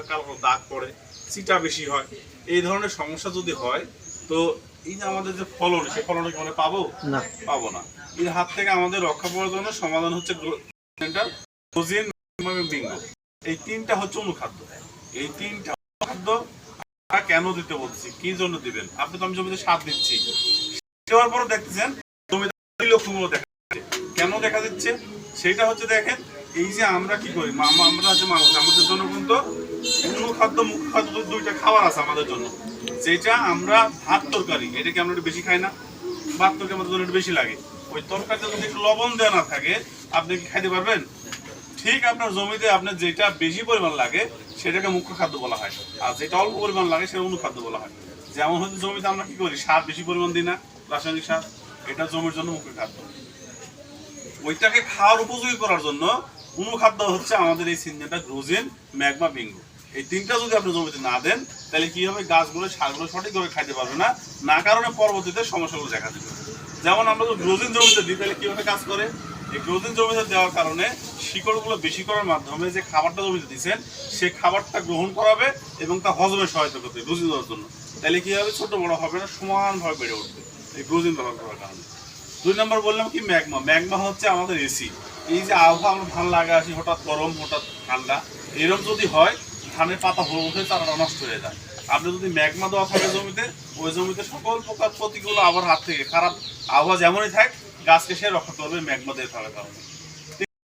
কালো কালো দাগ পড়ে, চিটা বেশি হয়, এই ধরনের সমস্যা যদি হয় তো এই যে আমাদের যে ফলন, সেই ফলনটা কি আমরা পাবো? না। পাবো না। এর হাত থেকে আমাদের রক্ষা পাওয়ার জন্য সমাধান হচ্ছে গ্রোজিন, বিঙ্গো। এই তিনটা হচ্ছে অনুখাদ্য। এই তিনটা অনুখাদ্য আমরা কেন দিতে বলছি, কি জন্য দিবেন? আপনি তো আমি জমিতে সার দিচ্ছি, দেওয়ার পরও দেখতেছেন জমিতে লক্ষণগুলো দেখা যাচ্ছে। কেন দেখা যাচ্ছে সেটা হচ্ছে, দেখেন এই যে আমরা কি করি, আমরা হচ্ছে মানুষ, আমাদের জন্য কিন্তু অনুখাদ্য মুখ্য খাদ্য দুইটা খাবার আছে আমাদের জন্য। যেটা আমরা ভাত তরকারি, এটাকে আমরা একটু বেশি খাই না? ভাত তরকারি আমাদের জন্য একটু বেশি লাগে। ওই তরকারিতে যদি একটু লবণ দেওয়া না থাকে আপনি কি খাইতে পারবেন? ঠিক আপনার জমিতে আপনার যেটা বেশি পরিমাণ লাগে সেটাকে মুখ্য খাদ্য বলা হয়, আর যেটা অল্প পরিমাণ লাগে সেটা অনুখাদ্য বলা হয়। যেমন হচ্ছে জমিতে আমরা কি করি, সার বেশি পরিমাণ দিই না, রাসায়নিক সার, এটা জমির জন্য মুখ্য খাদ্য। ওইটাকে খাওয়ার উপযোগী করার জন্য অনুখাদ্য হচ্ছে আমাদের এই সিনজেন্টা, গ্রোজিন, ম্যাগমা, বিঙ্গো। এই তিনটা যদি আপনি জমিতে না দেন তাহলে কি হবে, গাছগুলো সারগুলো সঠিকভাবে খাইতে পারবে না, না কারণে পরবর্তীতে সমস্যাগুলো দেখা দেবে। যেমন আমরা যদি গ্রোজিন জমিতে দিই তাহলে কিভাবে কাজ করে, এই গ্রোজিন জমিতে দেওয়ার কারণে শিকড়গুলো বেশি করার মাধ্যমে যে খাবারটা জমিতে দিচ্ছেন সেই খাবারটা গ্রহণ করাবে এবং তা হজমে সহায়তা করবে গ্রোজিন দেওয়ার জন্য। তাহলে কি হবে, ছোট বড় হবে না, সমানভাবে বেড়ে উঠবে এই গ্রোজিন ব্যবহার করার কারণে। 2 নম্বর বললাম কি, ম্যাগমা। ম্যাগমা হচ্ছে আমাদের এসি। এই যে আবহাওয়া আমরা ধান লাগা আসি, হঠাৎ গরম হঠাৎ ঠান্ডা, এরকম যদি হয় ধানের পাতা হলুদ হয়ে তারা নষ্ট হয়ে যায়। আপনি যদি ম্যাগমা দেওয়া থাকে জমিতে, ওই জমিতে সকল প্রকার প্রতিকূল আবহাওয়ার হাত থেকে, খারাপ আবহাওয়া যেমনই থাক, গাছকে সে রক্ষা করবে ম্যাগমা দিয়ে থাকার কারণে।